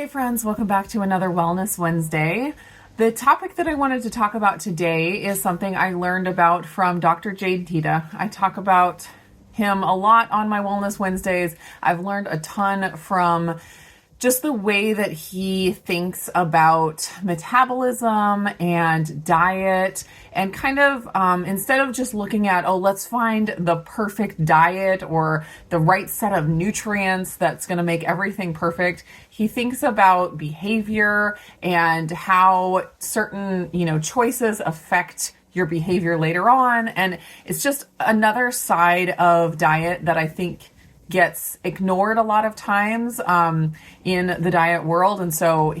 Hey friends, welcome back to another Wellness Wednesday. The topic that I wanted to talk about today is something I learned about from Dr. Jade Teta. I talk about him a lot on my Wellness Wednesdays. I've learned a ton from just the way that he thinks about metabolism and diet, and kind of instead of just looking at, oh, let's find the perfect diet or the right set of nutrients that's going to make everything perfect, he thinks about behavior and how certain, choices affect your behavior later on. And it's just another side of diet that I think gets ignored a lot of times in the diet world. And so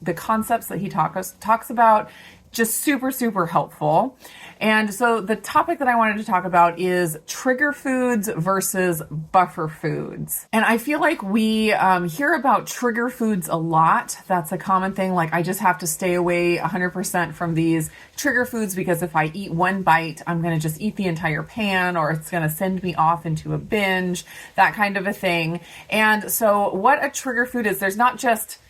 the concepts that he talks about, just super, super helpful. And so the topic that I wanted to talk about is trigger foods versus buffer foods. And I feel like we hear about trigger foods a lot. That's a common thing. Like, I just have to stay away 100% from these trigger foods because if I eat one bite, I'm going to just eat the entire pan, or it's going to send me off into a binge, that kind of a thing. And so what a trigger food is, there's not just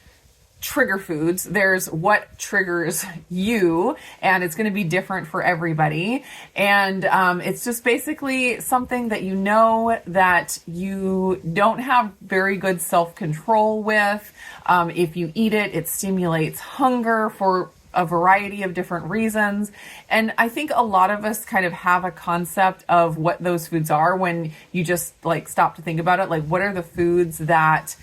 trigger foods, there's what triggers you, and it's going to be different for everybody. And it's just basically something that that you don't have very good self-control with. If you eat it, it stimulates hunger for a variety of different reasons. And I think a lot of us kind of have a concept of what those foods are when you just stop to think about it. Like, what are the foods that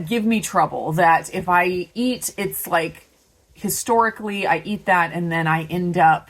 give me trouble, that if I eat, it's like historically I eat that and then I end up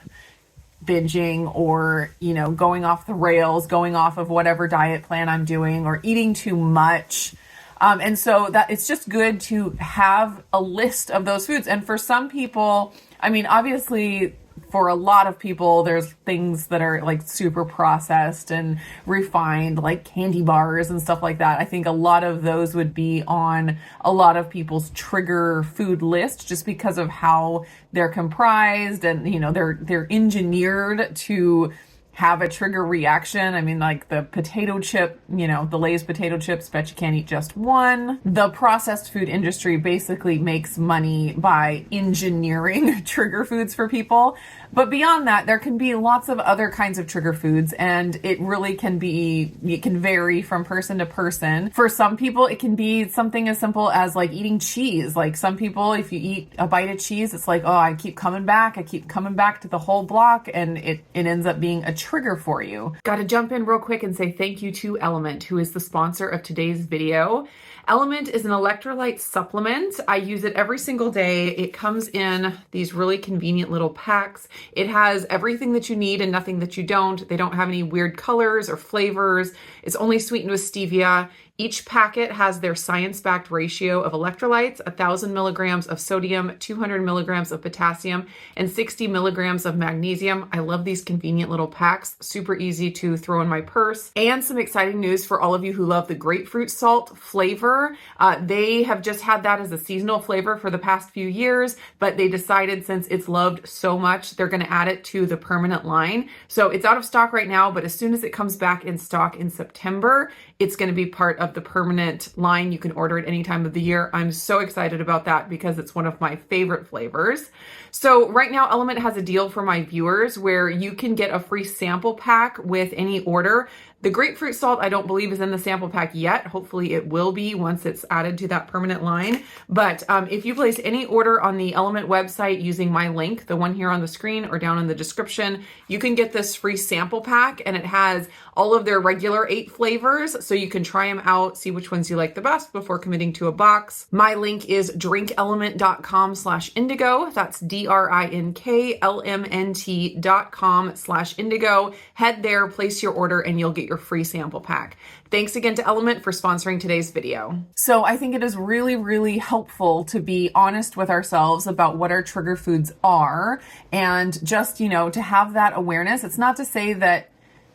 binging or, going off the rails, going off of whatever diet plan I'm doing, or eating too much. And so that it's just good to have a list of those foods. And for some people, obviously for a lot of people, there's things that are super processed and refined, like candy bars and stuff like that. I think a lot of those would be on a lot of people's trigger food list just because of how they're comprised and, they're engineered to have a trigger reaction. Like the potato chip, the Lay's potato chips, bet you can't eat just one. The processed food industry basically makes money by engineering trigger foods for people. But beyond that, there can be lots of other kinds of trigger foods, and it really can vary from person to person. For some people, it can be something as simple as eating cheese. Like, some people, if you eat a bite of cheese, it's like, oh, I keep coming back to the whole block, and it ends up being a trigger for you. Got to jump in real quick and say thank you to Element, who is the sponsor of today's video. Element is an electrolyte supplement. I use it every single day. It comes in these really convenient little packs. It has everything that you need and nothing that you don't. They don't have any weird colors or flavors. It's only sweetened with stevia. Each packet has their science-backed ratio of electrolytes: 1,000 milligrams of sodium, 200 milligrams of potassium, and 60 milligrams of magnesium. I love these convenient little packs. Super easy to throw in my purse. And some exciting news for all of you who love the grapefruit salt flavor. They have just had that as a seasonal flavor for the past few years, but they decided, since it's loved so much, they're going to add it to the permanent line. So it's out of stock right now, but as soon as it comes back in stock in September, it's going to be part of the permanent line. You can order it any time of the year. I'm so excited about that because it's one of my favorite flavors. So right now, Element has a deal for my viewers where you can get a free sample pack with any order. The grapefruit salt, I don't believe, is in the sample pack yet. Hopefully it will be once it's added to that permanent line. But if you place any order on the Element website using my link, the one here on the screen or down in the description, you can get this free sample pack, and it has all of their regular 8 flavors, so you can try them out, see which ones you like the best before committing to a box. My link is drinkelement.com/indigo. That's drinklmnt.com/indigo. Head there, place your order, and you'll get your free sample pack. Thanks again to Element for sponsoring today's video. So I think it is really, really helpful to be honest with ourselves about what our trigger foods are, and just, to have that awareness. It's not to say that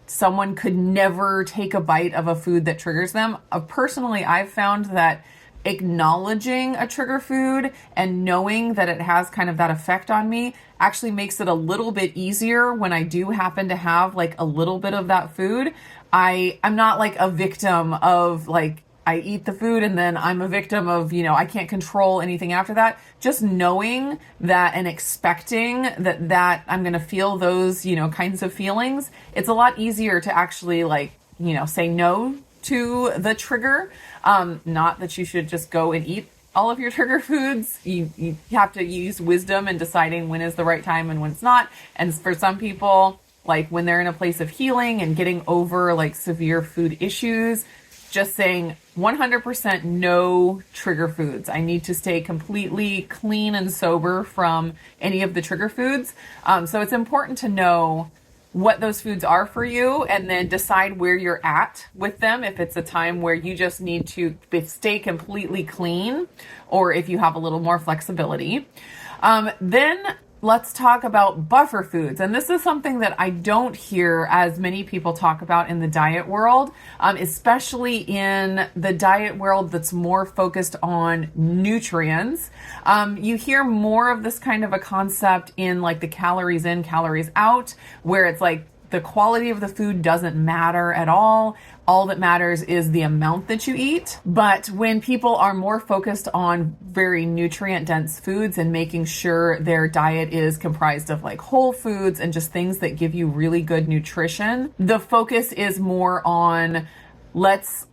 someone could never take a bite of a food that triggers them. Personally, I've found that acknowledging a trigger food and knowing that it has kind of that effect on me actually makes it a little bit easier when I do happen to have a little bit of that food. I'm not a victim of I eat the food and then I'm a victim of, I can't control anything after that. Just knowing that and expecting that I'm going to feel those, kinds of feelings, it's a lot easier to actually say no to the trigger. Not that you should just go and eat all of your trigger foods. You have to use wisdom in deciding when is the right time and when it's not. And for some people, like when they're in a place of healing and getting over like severe food issues, just saying 100% no trigger foods. I need to stay completely clean and sober from any of the trigger foods. So it's important to know what those foods are for you and then decide where you're at with them. If it's a time where you just need to stay completely clean, or if you have a little more flexibility. Then let's talk about buffer foods. And this is something that I don't hear as many people talk about in the diet world, especially in the diet world that's more focused on nutrients. You hear more of this kind of a concept in like the calories in, calories out, where it's like the quality of the food doesn't matter at all. All that matters is the amount that you eat. But when people are more focused on very nutrient dense foods and making sure their diet is comprised of like whole foods and just things that give you really good nutrition, the focus is more on let's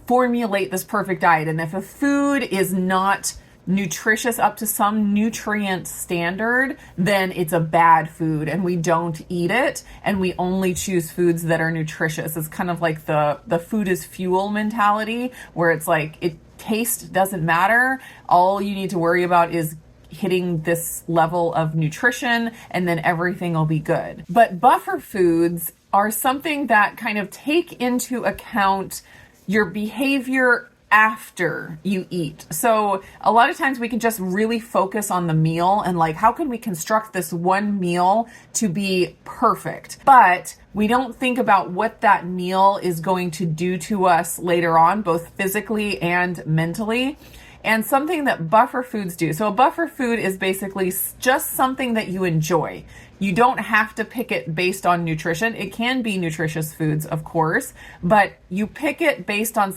formulate this perfect diet. And if a food is not nutritious up to some nutrient standard, then it's a bad food and we don't eat it, and we only choose foods that are nutritious. It's kind of like the food is fuel mentality, where it's like taste doesn't matter. All you need to worry about is hitting this level of nutrition and then everything will be good. But buffer foods are something that kind of take into account your behavior after you eat. So a lot of times we can just really focus on the meal and like, how can we construct this one meal to be perfect? But we don't think about what that meal is going to do to us later on, both physically and mentally. And something that buffer foods do. So a buffer food is basically just something that you enjoy. You don't have to pick it based on nutrition. It can be nutritious foods, of course, but you pick it based on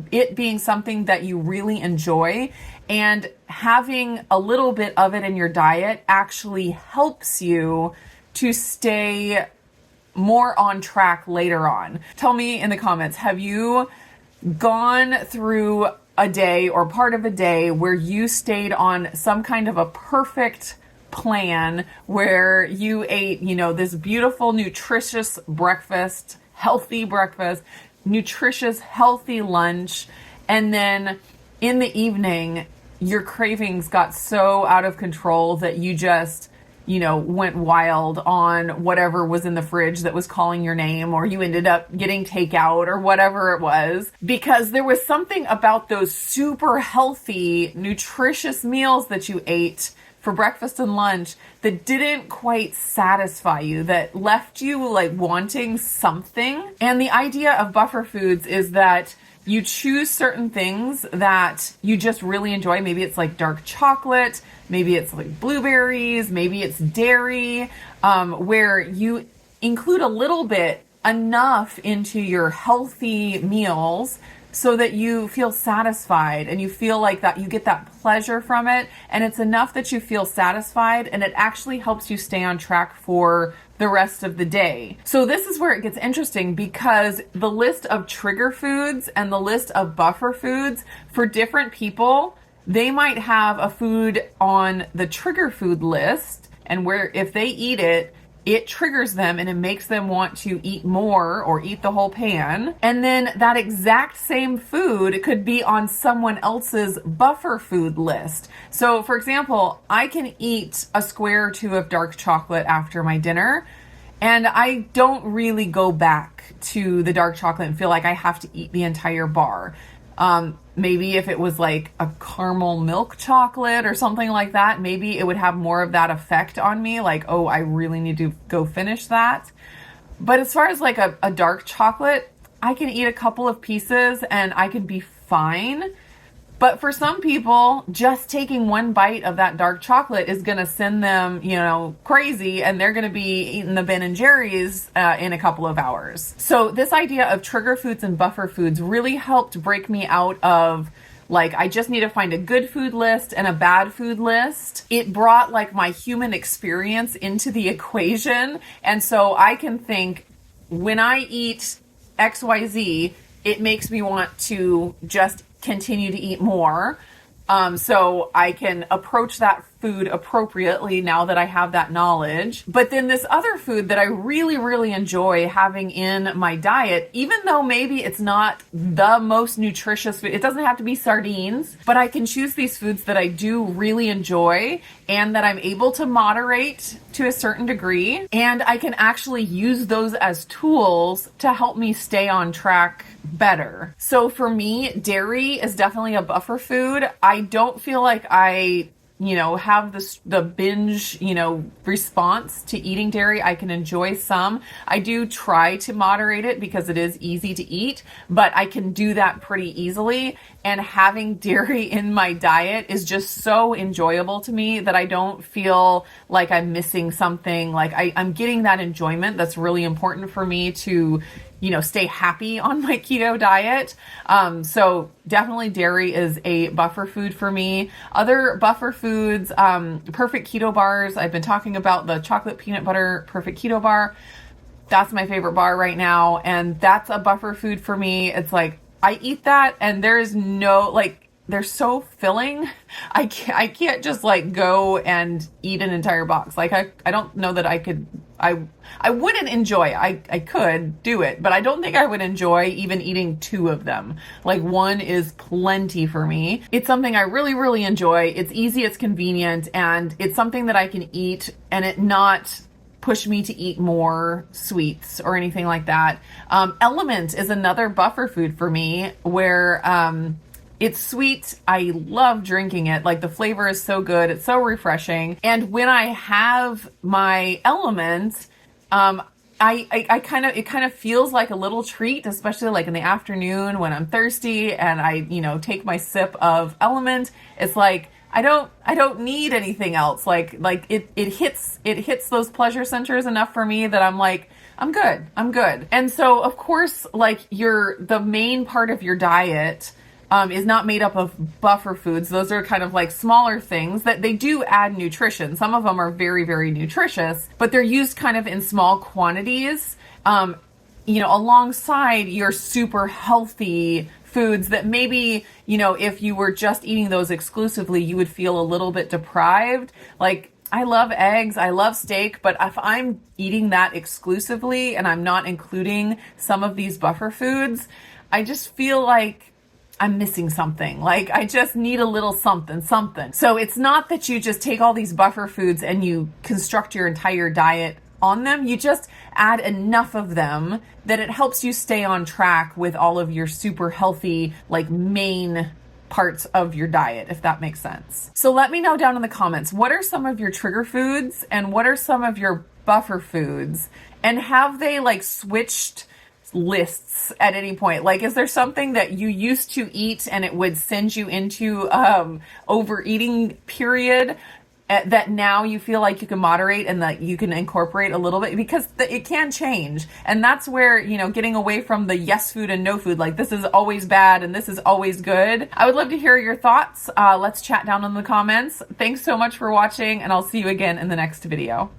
it being something that you really enjoy, and having a little bit of it in your diet actually helps you to stay more on track later on. Tell me in the comments, have you gone through a day or part of a day where you stayed on some kind of a perfect plan where you ate, this beautiful, nutritious breakfast, healthy breakfast, nutritious, healthy lunch, and then in the evening, your cravings got so out of control that you just, went wild on whatever was in the fridge that was calling your name, or you ended up getting takeout or whatever it was, because there was something about those super healthy, nutritious meals that you ate for breakfast and lunch that didn't quite satisfy you, that left you like wanting something. And the idea of buffer foods is that you choose certain things that you just really enjoy. Maybe it's like dark chocolate, maybe it's like blueberries, maybe it's dairy, where you include a little bit, enough into your healthy meals so that you feel satisfied and you feel like that you get that pleasure from it, and it's enough that you feel satisfied, and it actually helps you stay on track for the rest of the day. So this is where it gets interesting, because the list of trigger foods and the list of buffer foods for different people, they might have a food on the trigger food list, and where if they eat it, it triggers them and it makes them want to eat more or eat the whole pan. And then that exact same food could be on someone else's buffer food list. So for example, I can eat a square or two of dark chocolate after my dinner, and I don't really go back to the dark chocolate and feel like I have to eat the entire bar. Maybe if it was like a caramel milk chocolate or something like that, maybe it would have more of that effect on me. Like, oh, I really need to go finish that. But as far as like a dark chocolate, I can eat a couple of pieces and I can be fine. But for some people, just taking one bite of that dark chocolate is going to send them, crazy, and they're going to be eating the Ben and Jerry's in a couple of hours. So this idea of trigger foods and buffer foods really helped break me out of I just need to find a good food list and a bad food list. It brought my human experience into the equation. And so I can think, when I eat XYZ, it makes me want to just continue to eat more. So I can approach that food appropriately now that I have that knowledge. But then this other food that I really, really enjoy having in my diet, even though maybe it's not the most nutritious food, it doesn't have to be sardines, but I can choose these foods that I do really enjoy and that I'm able to moderate to a certain degree. And I can actually use those as tools to help me stay on track better. So for me, dairy is definitely a buffer food. I don't feel like I have the binge, response to eating dairy. I can enjoy some. I do try to moderate it because it is easy to eat, but I can do that pretty easily. And having dairy in my diet is just so enjoyable to me that I don't feel like I'm missing something. I'm getting that enjoyment that's really important for me to stay happy on my keto diet. So definitely dairy is a buffer food for me. Other buffer foods, perfect keto bars. I've been talking about the chocolate peanut butter perfect keto bar. That's my favorite bar right now. And that's a buffer food for me. It's I eat that and there is no, they're so filling. I can't just go and eat an entire box. I don't know that I could, I wouldn't enjoy, I could do it, but I don't think I would enjoy even eating 2 of them. One is plenty for me. It's something I really, really enjoy. It's easy, it's convenient, and it's something that I can eat and it not push me to eat more sweets or anything like that. Element is another buffer food for me where, it's sweet. I love drinking it. The flavor is so good. It's so refreshing. And when I have my Element, it kind of feels like a little treat, especially in the afternoon when I'm thirsty and I, take my sip of Element. It's I don't need anything else. It hits those pleasure centers enough for me that I'm I'm good. And so of course, the main part of your diet is not made up of buffer foods. Those are kind of smaller things that they do add nutrition. Some of them are very, very nutritious, but they're used kind of in small quantities, alongside your super healthy foods that maybe, if you were just eating those exclusively, you would feel a little bit deprived. I love eggs, I love steak, but if I'm eating that exclusively and I'm not including some of these buffer foods, I just feel I'm missing something. I just need a little something. So it's not that you just take all these buffer foods and you construct your entire diet on them. You just add enough of them that it helps you stay on track with all of your super healthy, main parts of your diet, if that makes sense. So let me know down in the comments, what are some of your trigger foods and what are some of your buffer foods? And have they switched lists at any point? Is there something that you used to eat and it would send you into overeating period that now you feel like you can moderate and that you can incorporate a little bit, because it can change. And that's where, getting away from the yes food and no food, this is always bad and this is always good. I would love to hear your thoughts. Let's chat down in the comments. Thanks so much for watching, and I'll see you again in the next video.